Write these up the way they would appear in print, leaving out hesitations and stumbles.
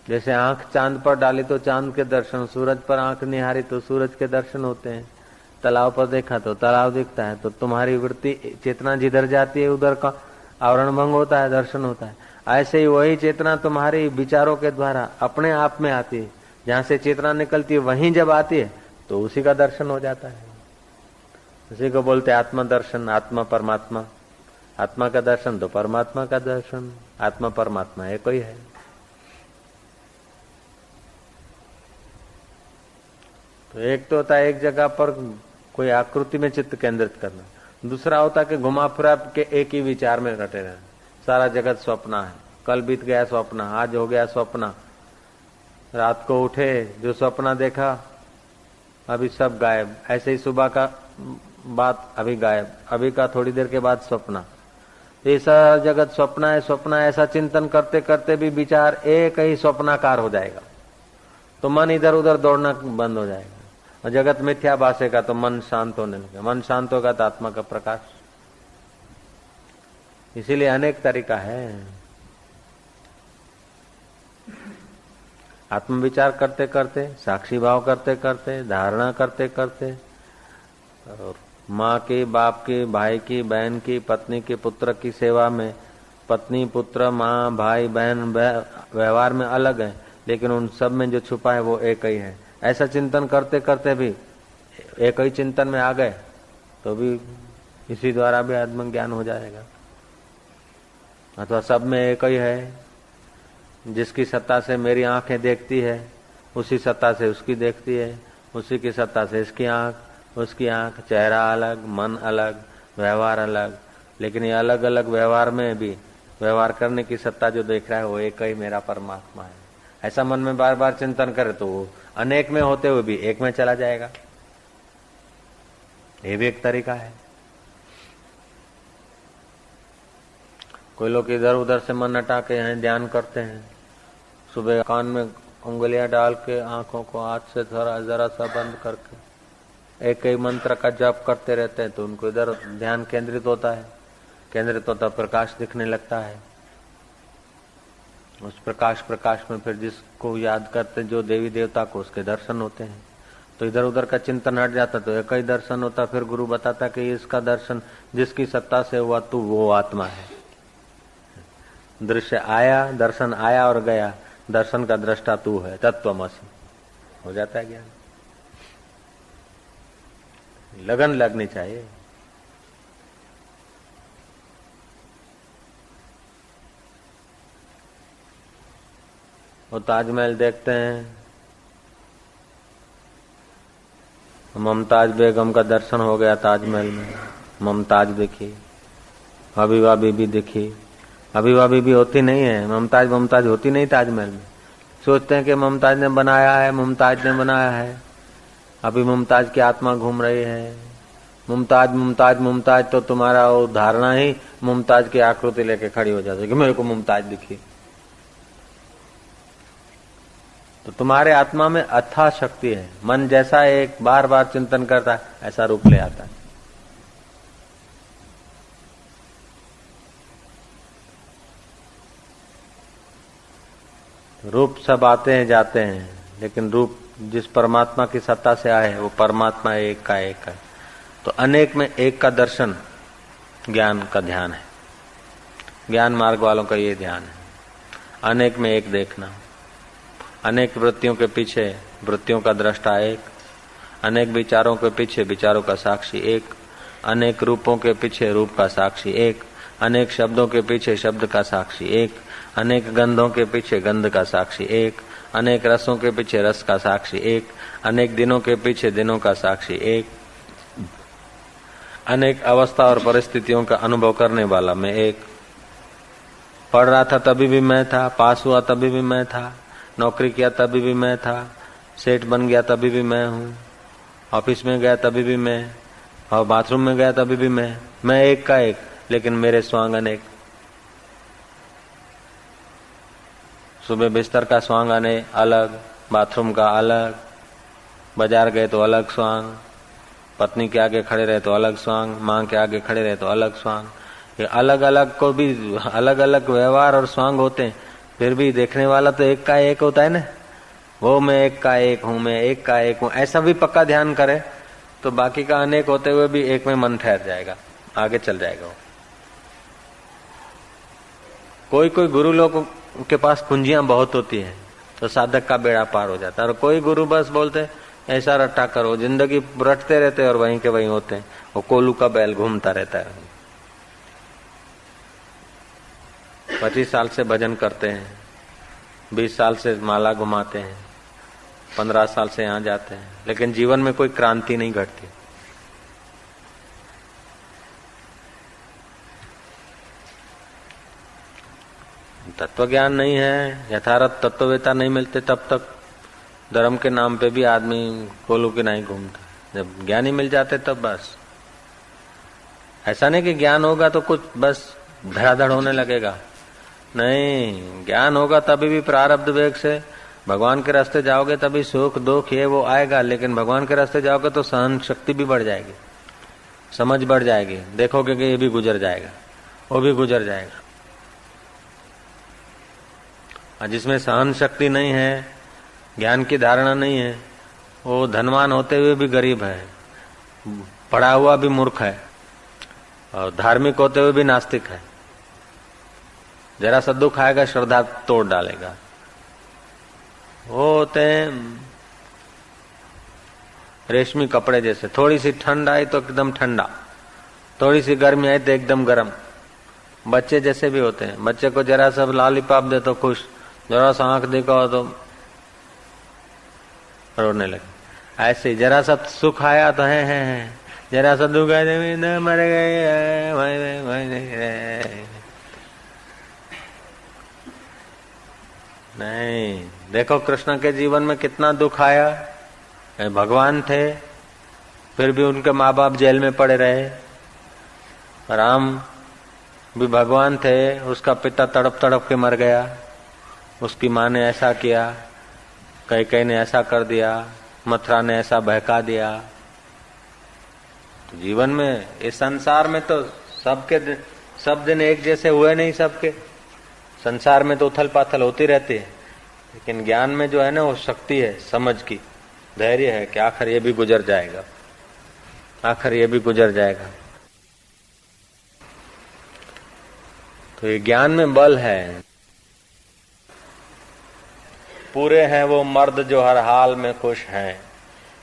जैसे आंख चांद पर डाली तो चांद के दर्शन, सूरज पर आंख निहारी तो सूरज के दर्शन होते हैं, तालाब पर देखा तो तालाब दिखता है। तो तुम्हारी वृत्ति चेतना जिधर जाती है उधर का आवरण भंग होता है, दर्शन होता है। ऐसे ही वही चेतना तुम्हारी विचारों के द्वारा अपने आप में आती है, जहां से चेतना निकलती है वहीं जब आती है तो उसी का दर्शन हो जाता है। उसी को बोलते हैं आत्मा दर्शन, आत्मा परमात्मा। आत्मा का दर्शन तो परमात्मा का दर्शन, आत्मा परमात्मा एक ही है। तो एक तो होता है एक जगह पर कोई आकृति में चित्त केंद्रित करना, दूसरा होता है कि घुमा फिरा के एक ही विचार में रटे रहना। सारा जगत स्वप्न है, कल बीत गया स्वप्न, आज हो गया स्वप्न, रात को उठे जो स्वप्न देखा अभी सब गायब, ऐसे ही सुबह का बात अभी गायब, अभी का थोड़ी देर के बाद स्वप्न। ये सारा जगत स्वप्न है स्वप्न है, ऐसा चिंतन करते करते भी विचार एक ही स्वप्नाकार हो जाएगा, तो मन इधर उधर दौड़ना बंद हो जाएगा और जगत मिथ्या भासेगा तो मन शांत होने लगेगा। मन शांत होगा तो आत्मा का प्रकाश। इसीलिए अनेक तरीका है। आत्मविचार करते करते, साक्षी भाव करते करते, धारणा करते करते, और माँ की, बाप की, भाई की, बहन की, पत्नी की, पुत्र की सेवा में, पत्नी, पुत्र, माँ, भाई, बहन व्यवहार में अलग है, लेकिन उन सब में जो छुपा है वो एक ही है। ऐसा चिंतन करते करते भी एक ही चिंतन में आ गए तो भी इसी द्वारा भी आत्मज्ञान हो जाएगा। अथवा सब में एक ही है, जिसकी सत्ता से मेरी आंखें देखती है उसी सत्ता से उसकी देखती है, उसी की सत्ता से इसकी आंख, उसकी आंख, चेहरा अलग, मन अलग, व्यवहार अलग, लेकिन ये अलग अलग व्यवहार में भी व्यवहार करने की सत्ता जो देख रहा है वो एक ही मेरा परमात्मा है। ऐसा मन में बार बार चिंतन करे तो वो अनेक में होते हुए भी एक में चला जाएगा। ये भी एक तरीका है। कोई लोग इधर उधर से मन हटा के हैं ध्यान करते हैं, सुबह कान में उंगलियां डाल के आंखों को हाथ से जरा सा बंद करके एक ही मंत्र का जप करते रहते हैं, तो उनको इधर ध्यान केंद्रित होता है, केंद्रित होता प्रकाश दिखने लगता है। उस प्रकाश में फिर जिसको याद करते जो देवी देवता को, उसके दर्शन होते हैं। तो इधर उधर का चिंतन हट जाता तो एक ही दर्शन होता। फिर गुरु बताता कि इसका दर्शन जिसकी सत्ता से हुआ तू वो आत्मा है। दृश्य आया, दर्शन आया और गया, दर्शन का दृष्टा तू है, तत्वमसि, हो जाता है ज्ञान। लगन लगनी चाहिए। वो ताजमहल देखते हैं, मुमताज बेगम का दर्शन हो गया ताजमहल में, मुमताज दिखी, हबीबा बीबी दिखी। हबीबा बीबी होती नहीं है, मुमताज होती नहीं ताजमहल में। सोचते हैं कि मुमताज ने बनाया है, मुमताज ने बनाया है, अभी मुमताज की आत्मा घूम रही है। मुमताज मुमताज मुमताज, तो तुम्हारा वो धारणा ही मुमताज की आकृति लेके खड़ी हो जाती है कि मेरे को मुमताज दिखी। तो तुम्हारे आत्मा में अथाह शक्ति है। मन जैसा एक बार बार चिंतन करता है ऐसा रूप ले आता है। रूप सब आते हैं जाते हैं, लेकिन रूप जिस परमात्मा की सत्ता से आए वो परमात्मा एक का एक है। तो अनेक में एक का दर्शन ज्ञान का ध्यान है। ज्ञान मार्ग वालों का ये ध्यान है, अनेक में एक देखना। अनेक वृत्तियों के पीछे वृत्तियों का दृष्टा एक, अनेक विचारों के पीछे विचारों का साक्षी एक, अनेक रूपों के पीछे रूप का साक्षी एक, अनेक शब्दों के पीछे शब्द का साक्षी एक, अनेक गंधों के पीछे गंध का साक्षी एक, अनेक रसों के पीछे रस का साक्षी एक, अनेक दिनों के पीछे दिनों का साक्षी एक, अनेक अवस्था और परिस्थितियों का अनुभव करने वाला मैं एक। पढ़ रहा था तभी भी मैं था, पास हुआ तभी भी मैं था, नौकरी किया तभी भी मैं था, सेठ बन गया तभी भी मैं हूँ, ऑफिस में गया तभी भी मैं, और बाथरूम में गया तभी भी मैं एक का एक, लेकिन मेरे स्वांग अनेक। सुबह बिस्तर का स्वांग अलग, बाथरूम का अलग, बाजार गए तो अलग स्वांग, पत्नी के आगे खड़े रहे तो अलग स्वांग, माँ के आगे खड़े रहे तो अलग स्वांग। ये अलग अलग को भी अलग अलग व्यवहार और स्वांग होते हैं, फिर भी देखने वाला तो एक का एक होता है ना, वो मैं एक का एक हूं, मैं एक का एक हूं, ऐसा भी पक्का ध्यान करे तो बाकी का अनेक होते हुए भी एक में मन ठहर जाएगा, आगे चल जाएगा वो। कोई कोई गुरु लोग के पास कुंजियां बहुत होती है तो साधक का बेड़ा पार हो जाता है, और कोई गुरु बस बोलते ऐसा रट्टा करो, जिंदगी रटते रहते और वहीं के वहीं होते हैं, वो कोलू का बैल घूमता रहता है। 25 साल से भजन करते हैं, 20 साल से माला घुमाते हैं, 15 साल से यहां जाते हैं, लेकिन जीवन में कोई क्रांति नहीं घटती। तत्व ज्ञान नहीं है, यथार्थ तत्ववेता नहीं मिलते, तब तक धर्म के नाम पे भी आदमी कोलू के नहीं घूमता। जब ज्ञानी मिल जाते तब बस, ऐसा नहीं कि ज्ञान होगा तो कुछ बस धड़ाधड़ होने लगेगा, नहीं, ज्ञान होगा तभी भी प्रारब्ध वेग से भगवान के रास्ते जाओगे तभी सुख दुख ये वो आएगा, लेकिन भगवान के रास्ते जाओगे तो सहन शक्ति भी बढ़ जाएगी, समझ बढ़ जाएगी, देखोगे कि ये भी गुजर जाएगा, वो भी गुजर जाएगा। और जिसमें सहन शक्ति नहीं है, ज्ञान की धारणा नहीं है, वो धनवान होते हुए भी गरीब है, पढ़ा हुआ भी मूर्ख है, और धार्मिक होते हुए भी नास्तिक है। जरा सा दुख आएगा श्रद्धा तोड़ डालेगा। वो होते हैं रेशमी कपड़े जैसे, थोड़ी सी ठंड आई तो एकदम ठंडा, थोड़ी सी गर्मी आई तो एकदम गर्म। बच्चे जैसे भी होते हैं, बच्चे को जरा सा लॉलीपॉप दे तो खुश, जरा सा आंख देखो तो रोने लगे। ऐसे ही जरा सा सुख आया तो है, जरा सा दुख आया तो मर गए। नहीं, देखो कृष्ण के जीवन में कितना दुख आया, भगवान थे फिर भी उनके माँ बाप जेल में पड़े रहे। राम भी भगवान थे, उसका पिता तड़प तड़प के मर गया, उसकी माँ ने ऐसा किया, कई ने ऐसा कर दिया, मथुरा ने ऐसा बहका दिया। तो जीवन में, इस संसार में तो सबके सब दिन एक जैसे हुए नहीं, सबके संसार में तो उथल पाथल होती रहती है, लेकिन ज्ञान में जो है ना वो शक्ति है, समझ की, धैर्य है कि आखिर ये भी गुजर जाएगा, आखिर ये भी गुजर जाएगा। तो ये ज्ञान में बल है। पूरे हैं वो मर्द जो हर हाल में खुश हैं,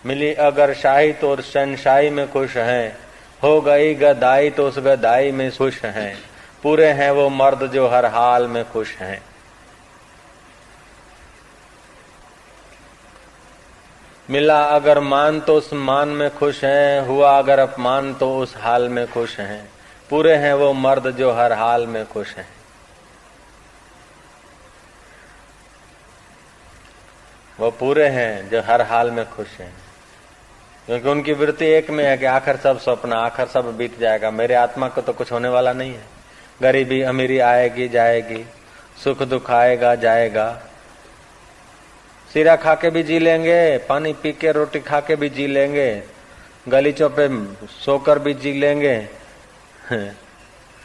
मिली अगर शाही तो शनशाही में खुश हैं, हो गई गदाई तो उस गदाई में खुश हैं। पूरे हैं वो मर्द जो हर हाल में खुश हैं। मिला अगर मान तो उस मान में खुश हैं, हुआ अगर अपमान तो उस हाल में खुश हैं। पूरे हैं वो मर्द जो हर हाल में खुश हैं। वो पूरे हैं जो हर हाल में खुश हैं, क्योंकि उनकी वृत्ति एक में है कि आखिर सब स्वप्न, आखिर सब बीत जाएगा, मेरे आत्मा को तो कुछ होने वाला नहीं है। गरीबी अमीरी आएगी जाएगी, सुख दुख आएगा जाएगा, सिरा खा के भी जी लेंगे, पानी पी के रोटी खा के भी जी लेंगे, गलीचों पे सोकर भी जी लेंगे,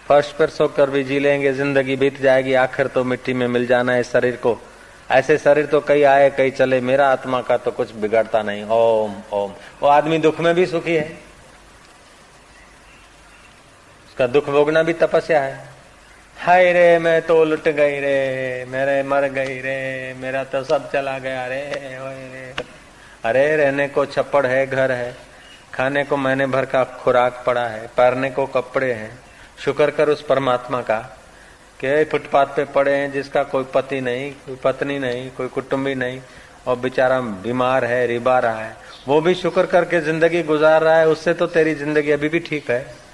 फर्श पर सोकर भी जी लेंगे, जिंदगी बीत जाएगी, आखिर तो मिट्टी में मिल जाना है शरीर को। ऐसे शरीर तो कई आए कई चले, मेरा आत्मा का तो कुछ बिगड़ता नहीं। ओम ओम। वो आदमी दुख में भी सुखी है, उसका दुख भोगना भी तपस्या है। हाय रे मैं तो लुट गई रे, मेरे मर गई रे, मेरा तो सब चला गया रे, रे। अरे रहने को छप्पड़ है, घर है, खाने को महीने भर का खुराक पड़ा है, पहनने को कपड़े हैं। शुक्र कर उस परमात्मा का कि फुटपाथ पे पड़े हैं, जिसका कोई पति नहीं, कोई पत्नी नहीं, कोई कुटुंबी नहीं, और बेचारा बीमार है, रिबा रहा है, वो भी शुक्र करके जिंदगी गुजार रहा है। उससे तो तेरी जिंदगी अभी भी ठीक है।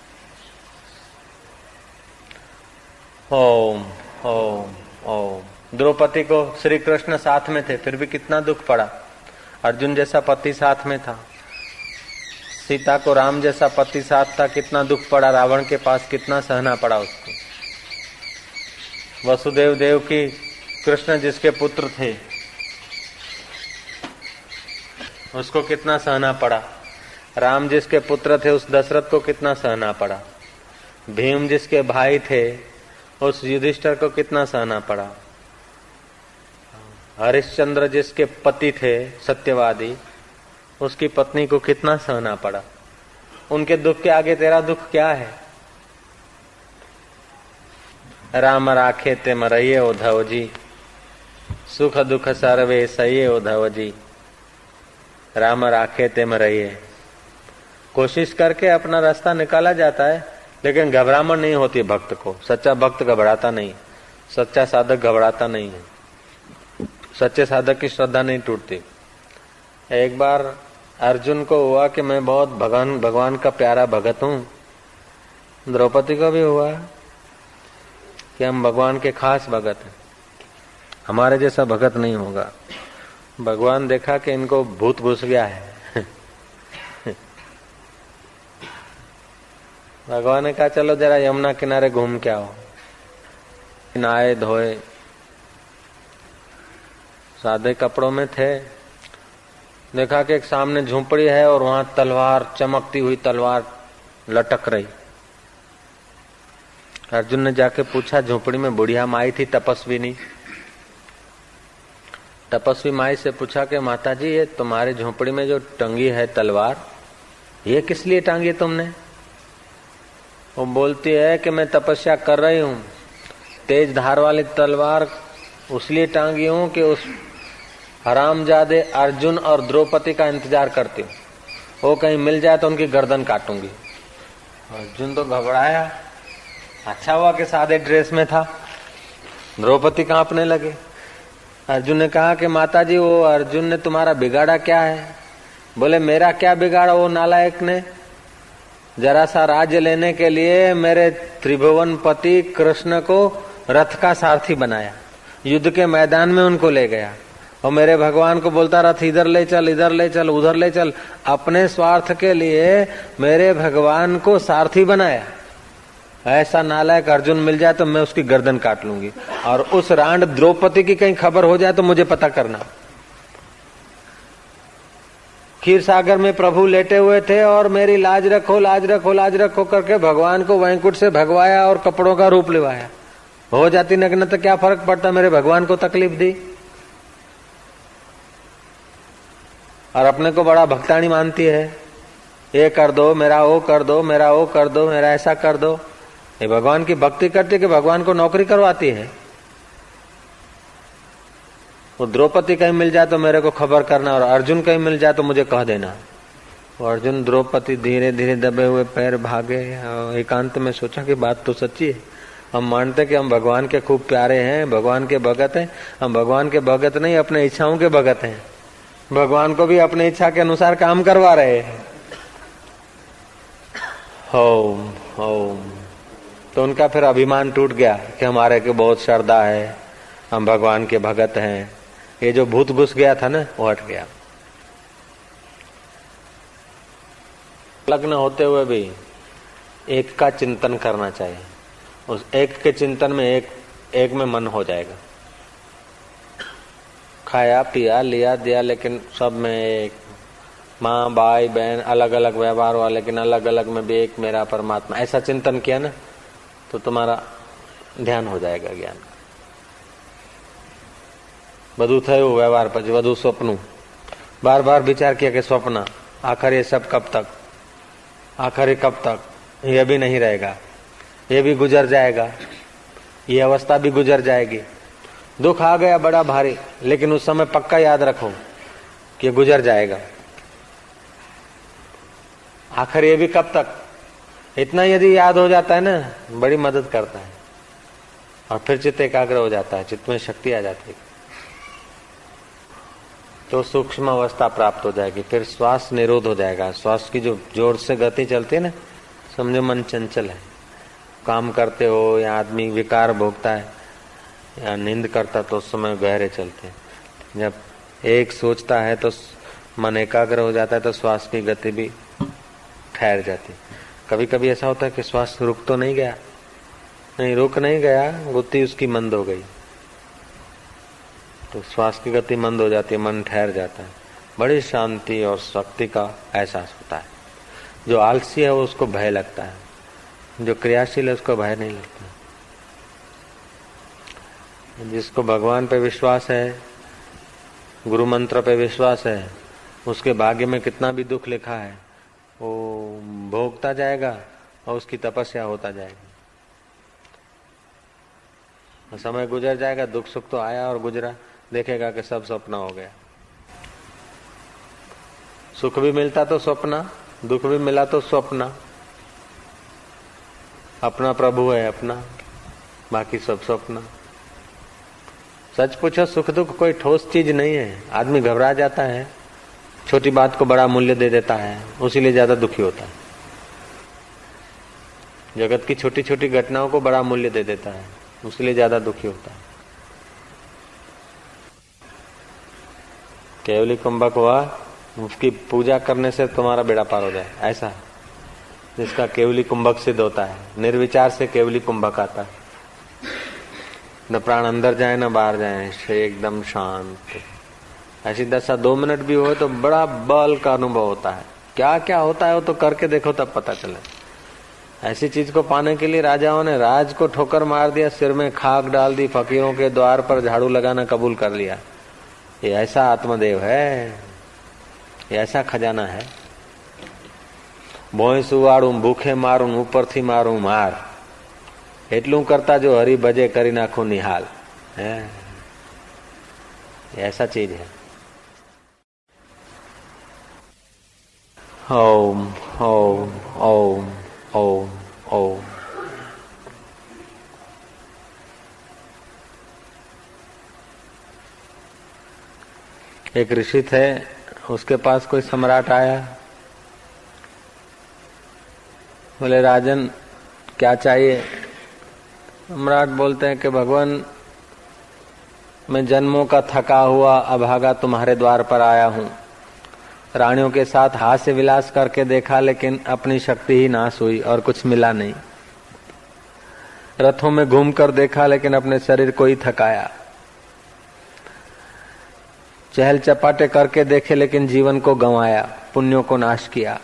ओम ओम ओम। द्रौपदी को श्री कृष्ण साथ में थे, फिर भी कितना दुख पड़ा। अर्जुन जैसा पति साथ में था, सीता को राम जैसा पति साथ था, कितना दुख पड़ा। रावण के पास कितना सहना पड़ा उसको। वसुदेव देव की कृष्ण जिसके पुत्र थे, उसको कितना सहना पड़ा। राम जिसके पुत्र थे उस दशरथ को कितना सहना पड़ा। भीम जिसके भाई थे उस युधिष्ठिर को कितना सहना पड़ा। हरिश्चंद्र जिसके पति थे सत्यवादी, उसकी पत्नी को कितना सहना पड़ा। उनके दुख के आगे तेरा दुख क्या है। राम राखे ते मरइये उद्धव जी, सुख दुख सर्वे सहिए उद्धव जी। राम राखे ते मरइये। कोशिश करके अपना रास्ता निकाला जाता है, लेकिन घबराहट नहीं होती भक्त को। सच्चा भक्त घबराता नहीं, सच्चा साधक घबराता नहीं है, सच्चे साधक की श्रद्धा नहीं टूटती। एक बार अर्जुन को हुआ कि मैं बहुत भगवान का प्यारा भगत हूँ। द्रौपदी को भी हुआ कि हम भगवान के खास भगत हैं, हमारे जैसा भगत नहीं होगा। भगवान देखा कि इनको भूत घुस गया है। भगवान ने कहा चलो जरा यमुना किनारे घूम के आओ। नहाए धोए, सादे कपड़ों में थे। देखा कि एक सामने झोपड़ी है और वहां तलवार, चमकती हुई तलवार लटक रही। अर्जुन ने जाके पूछा, झोपड़ी में बुढ़िया माई थी तपस्विनी। तपस्वी माई से पूछा कि माता जी ये तुम्हारे झोपड़ी में जो टंगी है तलवार, ये किस लिए टांगी तुमने। वो बोलती है कि मैं तपस्या कर रही हूँ, तेज धार वाली तलवार उसलिए टांगी हूँ कि उस हरामजादे अर्जुन और द्रौपदी का इंतजार करती हूँ, वो कहीं मिल जाए तो उनकी गर्दन काटूंगी। अर्जुन तो घबराया। अच्छा हुआ कि सादे ड्रेस में था। द्रौपदी कांपने लगे। अर्जुन ने कहा कि माता जी वो अर्जुन ने तुम्हारा बिगाड़ा क्या है। बोले मेरा क्या बिगाड़ा, वो नालायक ने जरा सा राज्य लेने के लिए मेरे त्रिभुवन पति कृष्ण को रथ का सारथी बनाया, युद्ध के मैदान में उनको ले गया और मेरे भगवान को बोलता रथ इधर ले चल, इधर ले चल, उधर ले चल। अपने स्वार्थ के लिए मेरे भगवान को सारथी बनाया। ऐसा नालायक अर्जुन मिल जाए तो मैं उसकी गर्दन काट लूंगी, और उस रांड द्रौपदी की कहीं खबर हो जाए तो मुझे पता करना। खीर सागर में प्रभु लेटे हुए थे और मेरी लाज रखो, लाज रखो, लाज रखो करके भगवान को वैकुंठ से भगवाया और कपड़ों का रूप लिवाया। हो जाती नग्न तो क्या फर्क पड़ता, मेरे भगवान को तकलीफ दी। और अपने को बड़ा भक्तानी मानती है, ये कर दो मेरा, वो कर दो मेरा, वो कर दो मेरा, ऐसा कर दो। ये भगवान की भक्ति करती कि भगवान को नौकरी करवाती है। वो द्रौपदी कहीं मिल जाए तो मेरे को खबर करना, और अर्जुन कहीं मिल जाए तो मुझे कह देना। वो अर्जुन द्रौपदी धीरे धीरे दबे हुए पैर भागे। एकांत में सोचा कि बात तो सच्ची है। हम मानते कि हम भगवान के खूब प्यारे हैं, भगवान के भगत हैं। हम भगवान के भगत नहीं, अपने इच्छाओं के भगत हैं। भगवान को भी अपनी इच्छा के अनुसार काम करवा रहे हैं। ओम ओम। तो उनका फिर अभिमान टूट गया कि हमारे को बहुत श्रद्धा है, हम भगवान के भगत हैं। ये जो भूत घुस गया था ना, वो हट गया। लग्न होते हुए भी एक का चिंतन करना चाहिए। उस एक के चिंतन में एक में मन हो जाएगा। खाया पिया लिया दिया, लेकिन सब में एक। माँ भाई बहन अलग अलग व्यवहार हुआ, लेकिन अलग अलग में भी एक मेरा परमात्मा। ऐसा चिंतन किया ना तो तुम्हारा ध्यान हो जाएगा ज्ञान। બધું થયું વ્યવહાર, પછી બધું સ્વપ્નું। बार बार विचार किया कि स्वप्न, आखिर ये सब कब तक, आखिर ये कब तक, ये भी नहीं रहेगा, ये भी गुजर जाएगा, ये अवस्था भी गुजर जाएगी। दुख आ गया बड़ा भारी, लेकिन उस समय पक्का याद रखो कि ये गुजर जाएगा। आखिर ये भी कब तक, इतना यदि याद हो जाता है ना, बड़ी मदद करता है। और फिर चित्त एकाग्र हो जाता है, चित्त में शक्ति आ जाती है, तो सूक्ष्म अवस्था प्राप्त हो जाएगी। फिर श्वास निरोध हो जाएगा। श्वास की जो जोर से गति चलती है ना, समझो मन चंचल है। काम करते हो या आदमी विकार भोगता है या नींद करता, तो उस समय गहरे चलते हैं। जब एक सोचता है तो मन एकाग्र हो जाता है, तो श्वास की गति भी ठहर जाती। कभी कभी ऐसा होता है कि श्वास रुक तो नहीं गया, नहीं रुक नहीं गया, गति उसकी मंद हो गई, तो श्वास की गति मंद हो जाती है, मन ठहर जाता है। बड़ी शांति और शक्ति का एहसास होता है। जो आलसी है वो उसको भय लगता है, जो क्रियाशील है उसको भय नहीं लगता। जिसको भगवान पे विश्वास है, गुरु मंत्र पे विश्वास है, उसके भाग्य में कितना भी दुख लिखा है वो भोगता जाएगा और उसकी तपस्या होता जाएगी। समय गुजर जाएगा, दुख सुख तो आया और गुजरा, देखेगा कि सब सपना हो गया। सुख भी मिलता तो स्वप्न, दुख भी मिला तो स्वप्न। अपना प्रभु है अपना, बाकी सब स्वप्न। सच पूछो, सुख दुख कोई ठोस चीज नहीं है। आदमी घबरा जाता है, छोटी बात को बड़ा मूल्य दे देता है, उसीलिए ज्यादा दुखी होता है। जगत की छोटी छोटी घटनाओं को बड़ा मूल्य दे देता है, उसलिए ज्यादा दुखी होता है। केवली कुंभक हुआ, उसकी पूजा करने से तुम्हारा बेड़ा पार हो जाए, ऐसा जिसका केवली कुंभक सिद्ध होता है। निर्विचार से केवली कुंभक आता है, न प्राण अंदर जाए न बाहर जाए, एकदम शांत। ऐसी दशा 2 मिनट भी हो तो बड़ा बल का अनुभव होता है। क्या क्या होता है वो तो करके देखो तब पता चले। ऐसी चीज को पाने के लिए राजाओं ने राज को ठोकर मार दिया, सिर में खाक डाल दी, फकीरों के द्वार पर झाड़ू लगाना कबूल कर लिया। ये ऐसा आत्मदेव है, ये ऐसा खजाना है। भोंय सुवाड़ू भूखे मारू ऊपर थी मारू मार, एटलू करता जो हरि भजे करी नाखू निहाल है। ऐसा चीज है। ओम ओम ओम ओम ओम। एक ऋषि थे, उसके पास कोई सम्राट आया। बोले राजन क्या चाहिए? सम्राट बोलते हैं कि भगवान मैं जन्मों का थका हुआ अभागा तुम्हारे द्वार पर आया हूँ। रानियों के साथ हास्य विलास करके देखा, लेकिन अपनी शक्ति ही नाश हुई और कुछ मिला नहीं। रथों में घूमकर देखा, लेकिन अपने शरीर को ही थकाया। चहल चपाटे करके देखे, लेकिन जीवन को गंवाया, पुण्यों को नाश किया।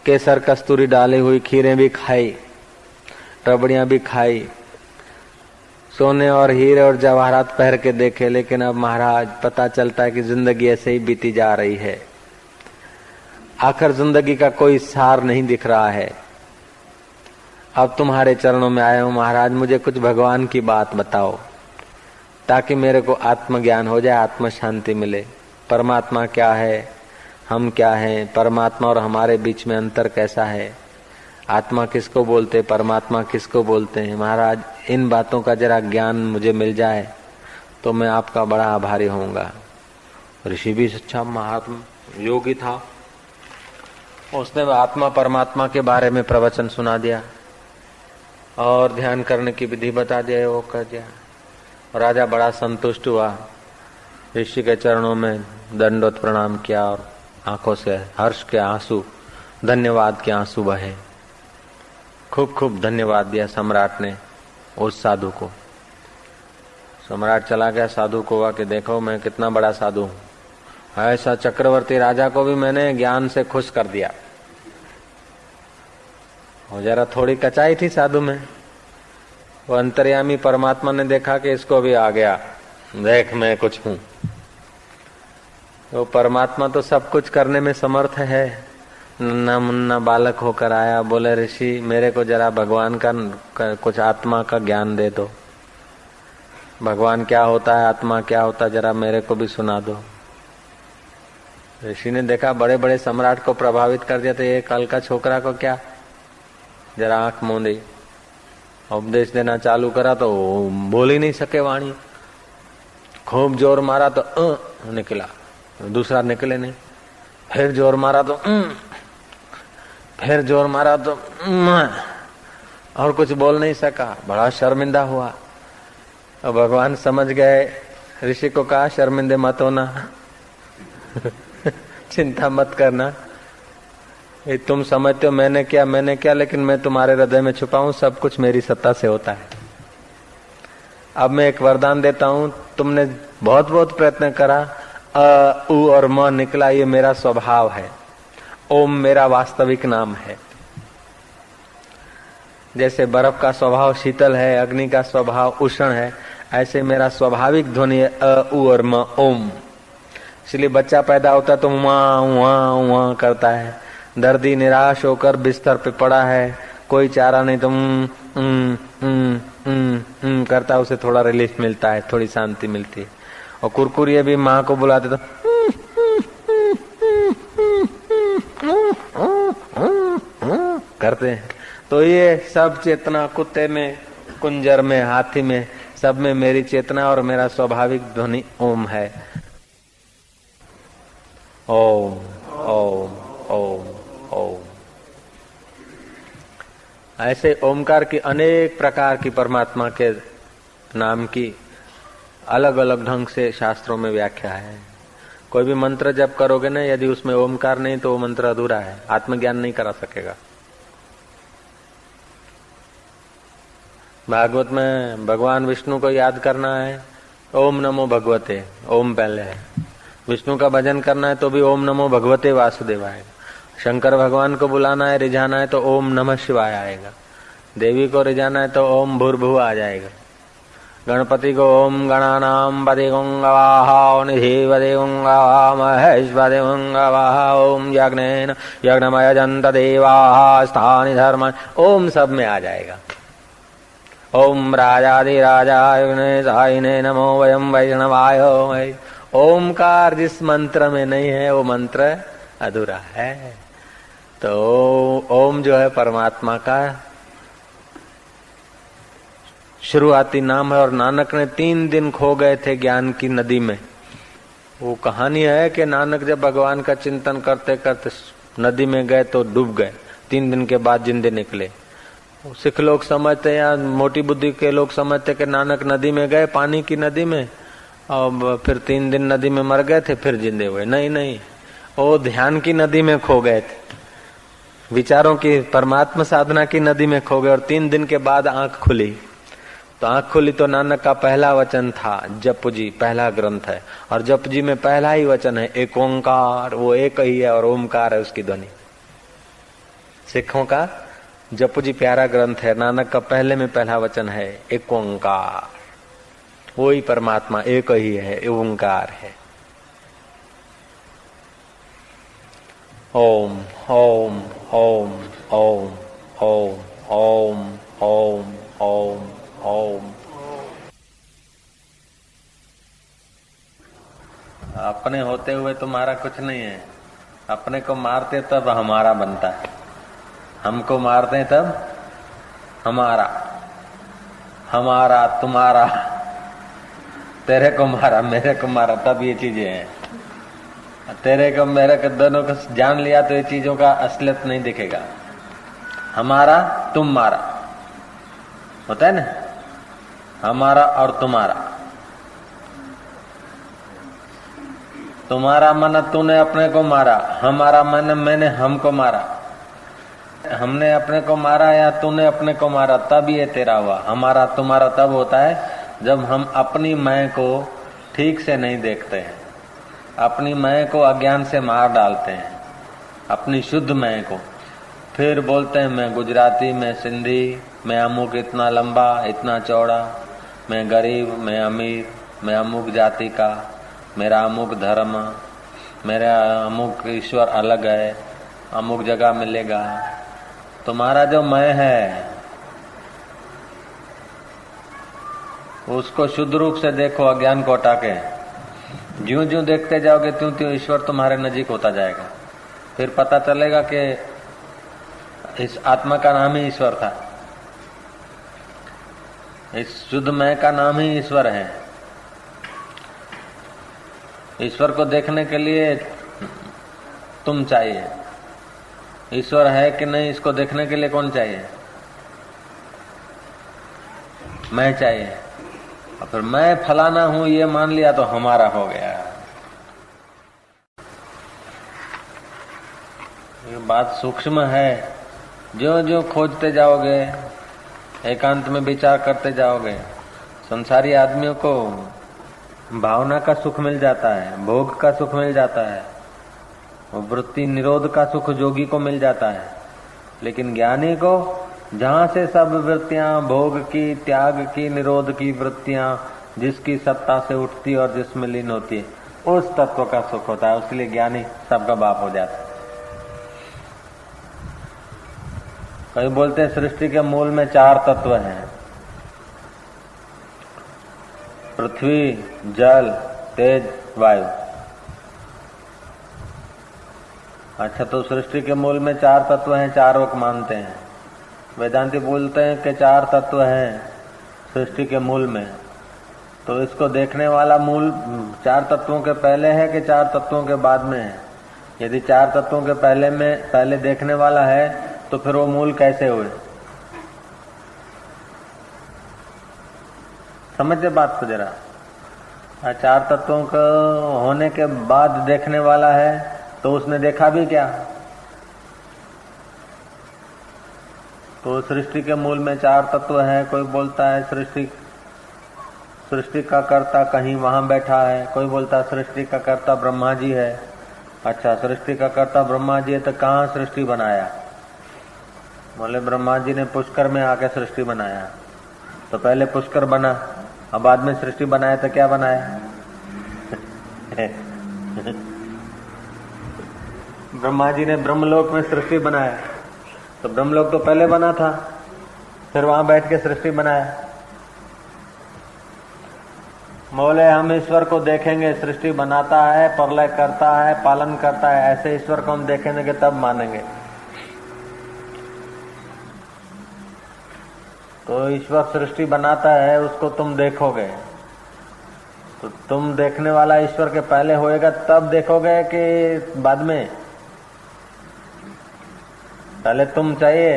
केसर कस्तूरी डाली हुई खीरें भी खाई, रबड़ियां भी खाई, सोने और हीरे और जवाहरात पहन के देखे, लेकिन अब महाराज पता चलता है कि जिंदगी ऐसे ही बीती जा रही है। आखिर जिंदगी का कोई सार नहीं दिख रहा है। अब तुम्हारे चरणों में आया हूं महाराज, मुझे कुछ भगवान की बात बताओ, ताकि मेरे को आत्मज्ञान हो जाए, आत्म शांति मिले। परमात्मा क्या है, हम क्या हैं, परमात्मा और हमारे बीच में अंतर कैसा है, आत्मा किसको बोलते, परमात्मा किसको बोलते हैं। महाराज इन बातों का जरा ज्ञान मुझे मिल जाए तो मैं आपका बड़ा आभारी होऊंगा। ऋषि भी सच्चा महात्मा योगी था, उसने आत्मा परमात्मा के बारे में प्रवचन सुना दिया और ध्यान करने की विधि बता दिया, वो कर दिया। राजा बड़ा संतुष्ट हुआ, ऋषि के चरणों में दंडवत प्रणाम किया और आंखों से हर्ष के आंसू, धन्यवाद के आंसू बहे। खूब खूब धन्यवाद दिया सम्राट ने उस साधु को। सम्राट चला गया, साधु को हुआ कि देखो मैं कितना बड़ा साधु हूं। ऐसा चक्रवर्ती राजा को भी मैंने ज्ञान से खुश कर दिया। और जरा थोड़ी कचाई थी साधु में। वो अंतर्यामी परमात्मा ने देखा कि इसको भी आ गया, देख मैं कुछ हूं। तो परमात्मा तो सब कुछ करने में समर्थ है। नन्ना मुन्ना बालक होकर आया, बोले ऋषि मेरे को जरा भगवान का कुछ आत्मा का ज्ञान दे दो। भगवान क्या होता है, आत्मा क्या होता है, जरा मेरे को भी सुना दो। ऋषि ने देखा बड़े बड़े सम्राट को प्रभावित कर दिया, तो ये कल का छोकरा को क्या, जरा आंख मूंदी, उपदेश देना चालू करा तो बोल ही नहीं सके वाणी। खूब जोर मारा तो निकला, दूसरा निकले नहीं। फिर जोर मारा तो फिर जोर मारा तो और कुछ बोल नहीं सका, बड़ा शर्मिंदा हुआ। और भगवान समझ गए, ऋषि को कहा शर्मिंदे मत होना चिंता मत करना, ये तुम समझते हो मैंने क्या, लेकिन मैं तुम्हारे हृदय में छुपा हूं, सब कुछ मेरी सत्ता से होता है। अब मैं एक वरदान देता हूं, तुमने बहुत बहुत प्रयत्न करा, अ उ और म निकला, ये मेरा स्वभाव है। ओम मेरा वास्तविक नाम है। जैसे बर्फ का स्वभाव शीतल है, अग्नि का स्वभाव उष्ण है, ऐसे मेरा स्वाभाविक ध्वनि है अ उ और म ओम। इसलिए बच्चा पैदा होता है तो वहाँ वहाँ वहाँ करता है। दर्दी निराश होकर बिस्तर पे पड़ा है, कोई चारा नहीं तो करता, उसे थोड़ा रिलीफ मिलता है, थोड़ी शांति मिलती है। और कुरकुरिये भी माँ को बुलाते तो करते हैं। तो ये सब चेतना कुत्ते में, कुंजर में, हाथी में, सब में मेरी चेतना और मेरा स्वाभाविक ध्वनि ओम है। ओम ओम ओम ओम। ऐसे ओमकार की अनेक प्रकार की परमात्मा के नाम की अलग अलग ढंग से शास्त्रों में व्याख्या है। कोई भी मंत्र जब करोगे ना, यदि उसमें ओमकार नहीं तो वो मंत्र अधूरा है, आत्मज्ञान नहीं करा सकेगा। भागवत में भगवान विष्णु को याद करना है, ओम नमो भगवते, ओम पहले है। विष्णु का भजन करना है तो भी ओम नमो भगवते वासुदेवाय। शंकर भगवान को बुलाना है, रिझाना है तो ओम नमः शिवाय आएगा। देवी को रिझाना है तो ओम भूर्भुव आ जाएगा। गणपति को ओम गणानाम पदे गंगवाहा निधि पदे गंगवाहा महेश पदे गंगवाहा ओम यज्ञेन यज्ञमय जंत देवाः स्थानि धर्म, ओम सब में आ जाएगा। ओम राजाधिराजाय साइने नमो वयम वैष्णवाय। ओमकार जिस मंत्र में नहीं है वो मंत्र अधूरा है। तो ओम जो है परमात्मा का शुरुआती नाम है। और नानक ने 3 दिन खो गए थे ज्ञान की नदी में। वो कहानी है कि नानक जब भगवान का चिंतन करते करते नदी में गए तो डूब गए। 3 दिन के बाद जिंदे निकले। सिख लोग समझते या मोटी बुद्धि के लोग समझते कि नानक नदी में गए, पानी की नदी में, और फिर 3 दिन नदी में मर गए थे, फिर जिंदे हुए। नहीं नहीं, वो ध्यान की नदी में खो गए थे, विचारों की, परमात्मा साधना की नदी में खो गए। और 3 दिन के बाद आंख खुली। तो आंख खुली तो नानक का पहला वचन था जप जी, पहला ग्रंथ है। और जप जी में पहला ही वचन है एक ओंकार, वो एक ही है और ओमकार है उसकी ध्वनि। सिखों का जप जी प्यारा ग्रंथ है। नानक का पहले में पहला वचन है एक ओंकार, वो ही परमात्मा एक ही है, ओंकार है। ओम ओम ओम ओम ओम ओम ओम ओम ओम। अपने होते हुए तुम्हारा कुछ नहीं है। अपने को मारते तब हमारा बनता है, हमको मारते तब हमारा, हमारा तुम्हारा, तेरे को मारा मेरे को मारा, तब ये चीजें हैं। तेरे को मेरे को दोनों को जान लिया तो ये चीजों का असलियत नहीं दिखेगा। हमारा तुम मारा होता है ना, हमारा और तुम्हारा। तुम्हारा मन तूने अपने को मारा, हमारा मन मैंने हमको मारा। हमने अपने को मारा या तूने अपने को मारा, तब ये तेरा हुआ। हमारा तुम्हारा तब होता है जब हम अपनी मैं को ठीक से नहीं देखते हैं, अपनी मैं को अज्ञान से मार डालते हैं, अपनी शुद्ध मैं को। फिर बोलते हैं मैं गुजराती, मैं सिंधी, मैं अमुक इतना लंबा इतना चौड़ा, मैं गरीब, मैं अमीर, मैं अमुक जाति का, मेरा अमुक धर्म, मेरा अमुक ईश्वर अलग है, अमुक जगह मिलेगा। तुम्हारा जो मैं है उसको शुद्ध रूप से देखो, अज्ञान को हटा के। ज्यों ज्यों देखते जाओगे त्यों त्यों ईश्वर तुम्हारे नजीक होता जाएगा। फिर पता चलेगा कि इस आत्मा का नाम ही ईश्वर था, इस शुद्ध मैं का नाम ही ईश्वर है। ईश्वर को देखने के लिए तुम चाहिए। ईश्वर है कि नहीं इसको देखने के लिए कौन चाहिए? मैं चाहिए। और फिर मैं फलाना हूं ये मान लिया तो हमारा हो गया। ये बात सूक्ष्म है। जो जो खोजते जाओगे, एकांत में विचार करते जाओगे, संसारी आदमियों को भावना का सुख मिल जाता है, भोग का सुख मिल जाता है, वृत्ति निरोध का सुख जोगी को मिल जाता है। लेकिन ज्ञानी को जहां से सब वृत्तियां भोग की, त्याग की, निरोध की वृत्तियां जिसकी सत्ता से उठती और जिसमें लीन होती है, उस तत्व का सुख होता है। उसके लिए ज्ञानी सबका बाप हो जाता है। कई बोलते हैं सृष्टि के मूल में 4 तत्व हैं, पृथ्वी, जल, तेज, वायु। अच्छा, तो सृष्टि के मूल में 4 तत्व हैं, 4 लोग मानते हैं। वेदांती बोलते हैं कि 4 तत्व हैं सृष्टि के मूल में। तो इसको देखने वाला मूल 4 तत्वों के पहले है कि 4 तत्वों के बाद में है? यदि 4 तत्वों के पहले देखने वाला है तो फिर वो मूल कैसे हुए? समझे बात को जरा। 4 तत्वों का होने के बाद देखने वाला है तो उसने देखा भी क्या? तो सृष्टि के मूल में 4 तत्व है। कोई बोलता है सृष्टि का कर्ता कहीं वहां बैठा है, कोई बोलता है सृष्टि का कर्ता ब्रह्मा जी है। अच्छा, सृष्टि का कर्ता ब्रह्मा जी है तो कहाँ सृष्टि बनाया? बोले ब्रह्मा जी ने पुष्कर में आके सृष्टि बनाया। तो पहले पुष्कर बना, अब बाद में सृष्टि बनाया तो क्या बनाया? ब्रह्मा जी ने ब्रह्मलोक में सृष्टि बनाया, तो ब्रह्मलोक तो पहले बना था, फिर वहां बैठ के सृष्टि बनाया। बोले हम ईश्वर को देखेंगे, सृष्टि बनाता है, प्रलय करता है, पालन करता है, ऐसे ईश्वर को हम देखेंगे तब मानेंगे। तो ईश्वर सृष्टि बनाता है, उसको तुम देखोगे तो तुम देखने वाला ईश्वर के पहले होएगा तब देखोगे कि बाद में? पहले तुम चाहिए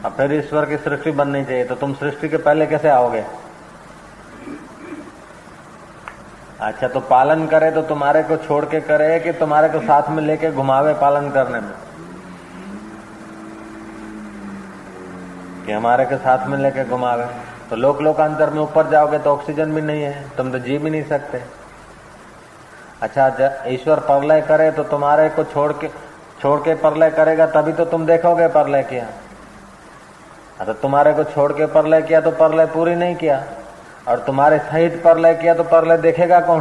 और फिर ईश्वर की सृष्टि बननी चाहिए। तो तुम सृष्टि के पहले कैसे आओगे? अच्छा, तो पालन करे तो तुम्हारे को छोड़ के करे कि तुम्हारे को साथ में लेके घुमावे पालन करने में? कि हमारे के साथ में लेके घुमावे। तो लोकांतर में ऊपर जाओगे तो ऑक्सीजन भी नहीं है, तुम तो जी भी नहीं सकते। अच्छा, ईश्वर प्रलय करे तो तुम्हारे को छोड़ के प्रलय करेगा तभी तो तुम देखोगे प्रलय किया। तो तुम्हारे को छोड़ के प्रलय किया तो प्रलय पूरी नहीं किया, और तुम्हारे सहित प्रलय किया तो प्रलय देखेगा कौन?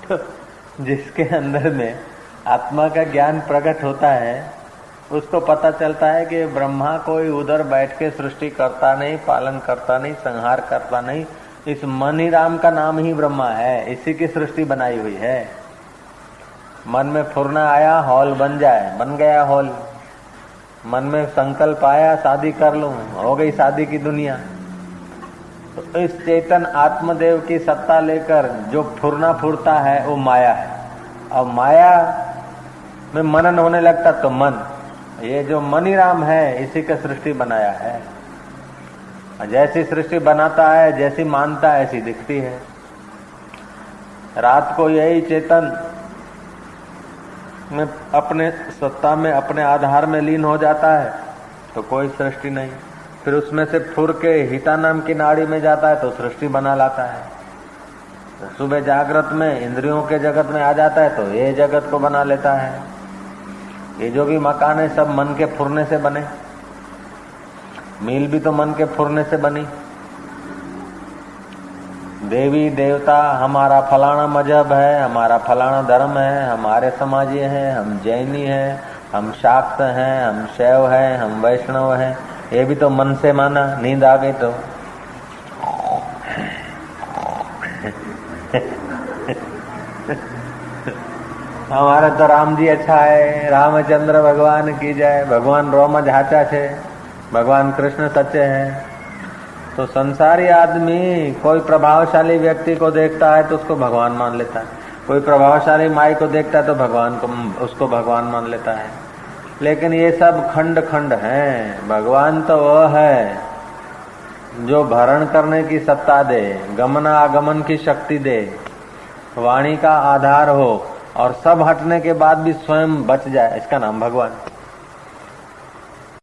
तो जिसके अंदर में आत्मा का ज्ञान प्रकट होता है उसको पता चलता है कि ब्रह्मा कोई उधर बैठ के सृष्टि करता नहीं, पालन करता नहीं, संहार करता नहीं। इस मन ही राम का नाम ही ब्रह्मा है, इसी की सृष्टि बनाई हुई है। मन में फुरना आया, हॉल बन जाए, बन गया हॉल। मन में संकल्प आया, शादी कर लूं, हो गई शादी की दुनिया। तो इस चेतन आत्मदेव की सत्ता लेकर जो फुरना फुरता है वो माया है। और माया में मनन होने लगता तो मन, ये जो मनीराम है इसी का सृष्टि बनाया है। जैसी सृष्टि बनाता है, जैसी मानता है ऐसी दिखती है। रात को यही चेतन में अपने सत्ता में, अपने आधार में लीन हो जाता है तो कोई सृष्टि नहीं। फिर उसमें से फुर के हिता नाम की नाड़ी में जाता है तो सृष्टि बना लाता है। तो सुबह जागृत में इंद्रियों के जगत में आ जाता है तो ये जगत को बना लेता है। ये जो भी मकान है सब मन के फुरने से बने। मील भी तो मन के फुरने से बनी। देवी देवता हमारा फलाना मजहब है, हमारा फलाना धर्म है, हमारे समाज ये है, हम जैनी हैं, हम शाक्त हैं, हम शैव हैं, हम वैष्णव हैं, ये भी तो मन से माना। नींद आ गई तो हमारे तो राम जी अच्छा है, रामचंद्र भगवान की जय, भगवान रोम हाचा छे, भगवान कृष्ण सच्चे हैं। तो संसारी आदमी कोई प्रभावशाली व्यक्ति को देखता है तो उसको भगवान मान लेता है, कोई प्रभावशाली माई को देखता है तो भगवान को उसको भगवान मान लेता है। लेकिन ये सब खंड खंड हैं। भगवान तो वह है जो भरण करने की सत्ता दे, गमन आगमन की शक्ति दे, वाणी का आधार हो और सब हटने के बाद भी स्वयं बच जाए, इसका नाम भगवान।